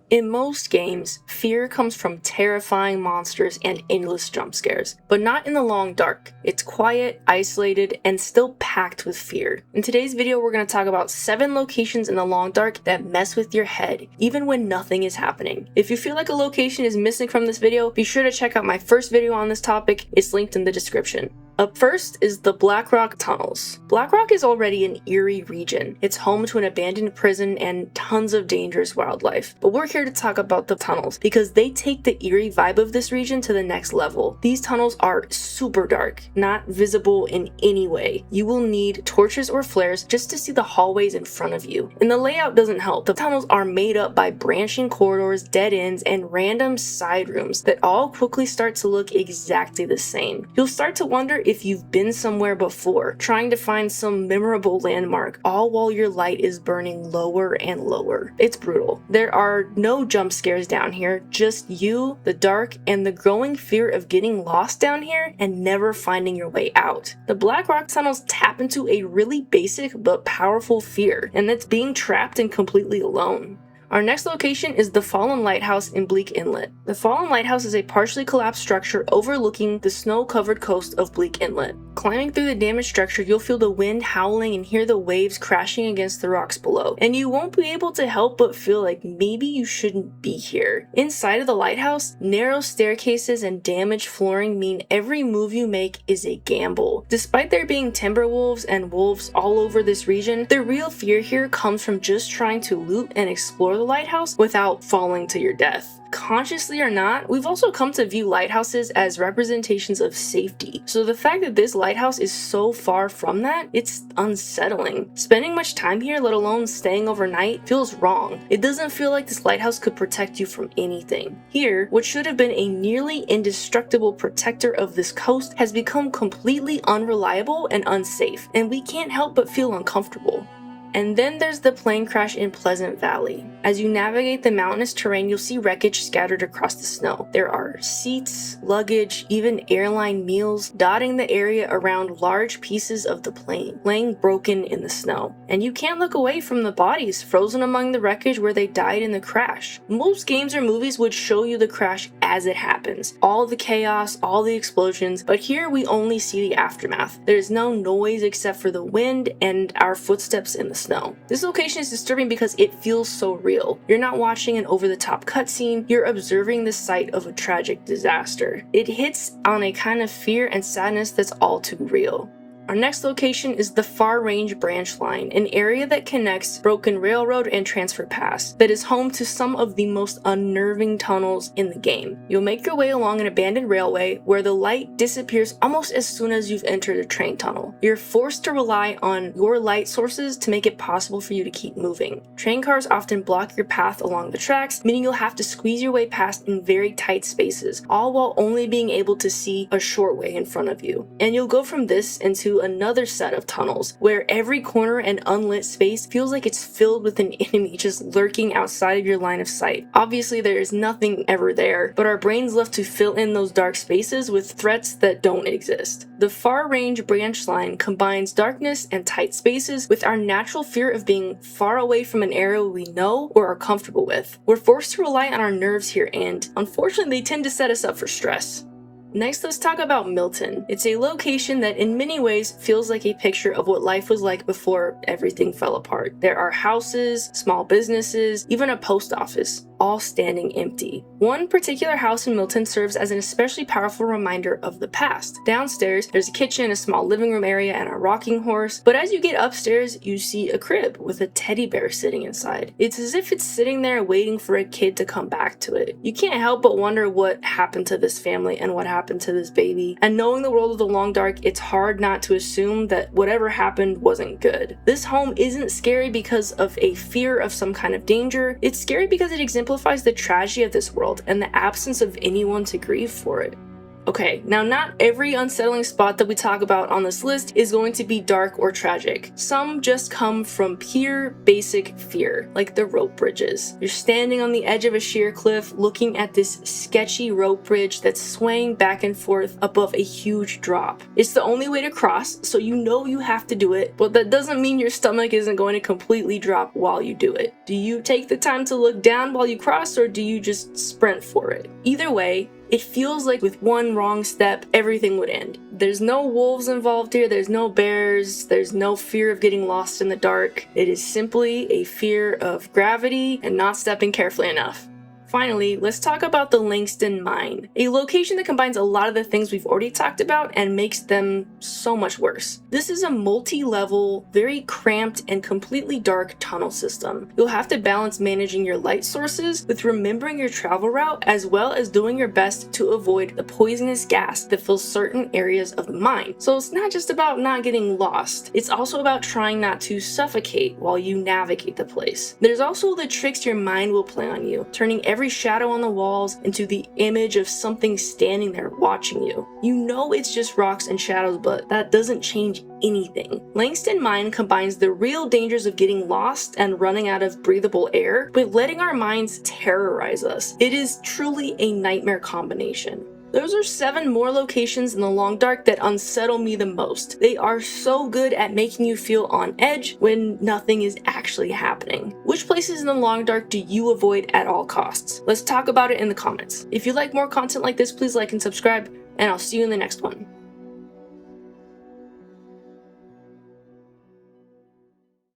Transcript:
In most games, fear comes from terrifying monsters and endless jump scares, but not in the long dark. It's quiet, isolated, and still packed with fear. In today's video, we're going to talk about 7 locations in the long dark that mess with your head, even when nothing is happening. If you feel like a location is missing from this video, be sure to check out my first video on this topic. It's linked in the description. Up first is the Blackrock tunnels. Blackrock is already an eerie region. It's home to an abandoned prison and tons of dangerous wildlife. But we're here to talk about the tunnels because they take the eerie vibe of this region to the next level. These tunnels are super dark, not visible in any way. You will need torches or flares just to see the hallways in front of you. And the layout doesn't help. The tunnels are made up by branching corridors, dead ends, and random side rooms that all quickly start to look exactly the same. You'll start to wonder if you've been somewhere before, trying to find some memorable landmark, all while your light is burning lower and lower. It's brutal. There are no jump scares down here, just you, the dark, and the growing fear of getting lost down here and never finding your way out. The Blackrock tunnels tap into a really basic but powerful fear, and that's being trapped and completely alone. Our next location is the Fallen Lighthouse in Bleak Inlet. The Fallen Lighthouse is a partially collapsed structure overlooking the snow-covered coast of Bleak Inlet. Climbing through the damaged structure, you'll feel the wind howling and hear the waves crashing against the rocks below, and you won't be able to help but feel like maybe you shouldn't be here. Inside of the lighthouse, narrow staircases and damaged flooring mean every move you make is a gamble. Despite there being timber wolves and wolves all over this region, the real fear here comes from just trying to loot and explore the lighthouse without falling to your death. Consciously or not, we've also come to view lighthouses as representations of safety. So the fact that this lighthouse is so far from that, it's unsettling. Spending much time here, let alone staying overnight, feels wrong. It doesn't feel like this lighthouse could protect you from anything. Here, what should have been a nearly indestructible protector of this coast has become completely unreliable and unsafe, and we can't help but feel uncomfortable. And then there's the plane crash in Pleasant Valley. As you navigate the mountainous terrain, you'll see wreckage scattered across the snow. There are seats, luggage, even airline meals dotting the area around large pieces of the plane, laying broken in the snow. And you can't look away from the bodies frozen among the wreckage where they died in the crash. Most games or movies would show you the crash as it happens. All the chaos, all the explosions, but here we only see the aftermath. There's no noise except for the wind and our footsteps in the snow. This location is disturbing because it feels so real. You're not watching an over-the-top cutscene, you're observing the site of a tragic disaster. It hits on a kind of fear and sadness that's all too real. Our next location is the Far Range Branch Line, an area that connects Broken Railroad and Transfer Pass that is home to some of the most unnerving tunnels in the game. You'll make your way along an abandoned railway where the light disappears almost as soon as you've entered a train tunnel. You're forced to rely on your light sources to make it possible for you to keep moving. Train cars often block your path along the tracks, meaning you'll have to squeeze your way past in very tight spaces, all while only being able to see a short way in front of you. And you'll go from this into another set of tunnels where every corner and unlit space feels like it's filled with an enemy just lurking outside of your line of sight. Obviously there is nothing ever there, but our brains love to fill in those dark spaces with threats that don't exist. The Far Range Branch Line combines darkness and tight spaces with our natural fear of being far away from an area we know or are comfortable with. We're forced to rely on our nerves here, and unfortunately they tend to set us up for stress. Next, let's talk about Milton. It's a location that in many ways feels like a picture of what life was like before everything fell apart. There are houses, small businesses, even a post office, all standing empty. One particular house in Milton serves as an especially powerful reminder of the past. Downstairs, there's a kitchen, a small living room area, and a rocking horse, but as you get upstairs, you see a crib with a teddy bear sitting inside. It's as if it's sitting there waiting for a kid to come back to it. You can't help but wonder what happened to this family and what happened to this baby, and knowing the world of the long dark, it's hard not to assume that whatever happened wasn't good. This home isn't scary because of a fear of some kind of danger, it's scary because it exemplifies the tragedy of this world and the absence of anyone to grieve for it. Okay, now not every unsettling spot that we talk about on this list is going to be dark or tragic. Some just come from pure basic fear, like the rope bridges. You're standing on the edge of a sheer cliff looking at this sketchy rope bridge that's swaying back and forth above a huge drop. It's the only way to cross, so you know you have to do it, but that doesn't mean your stomach isn't going to completely drop while you do it. Do you take the time to look down while you cross, or do you just sprint for it? Either way, it feels like with one wrong step, everything would end. There's no wolves involved here, there's no bears, there's no fear of getting lost in the dark. It is simply a fear of gravity and not stepping carefully enough. Finally, let's talk about the Langston Mine, a location that combines a lot of the things we've already talked about and makes them so much worse. This is a multi-level, very cramped, and completely dark tunnel system. You'll have to balance managing your light sources with remembering your travel route, as well as doing your best to avoid the poisonous gas that fills certain areas of the mine. So it's not just about not getting lost, it's also about trying not to suffocate while you navigate the place. There's also the tricks your mind will play on you, turning every shadow on the walls into the image of something standing there watching you. You know it's just rocks and shadows, but that doesn't change anything. Langston Mine combines the real dangers of getting lost and running out of breathable air with letting our minds terrorize us. It is truly a nightmare combination. Those are 7 more locations in the long dark that unsettle me the most. They are so good at making you feel on edge when nothing is actually happening. Which places in the long dark do you avoid at all costs? Let's talk about it in the comments. If you like more content like this, please like and subscribe, and I'll see you in the next one.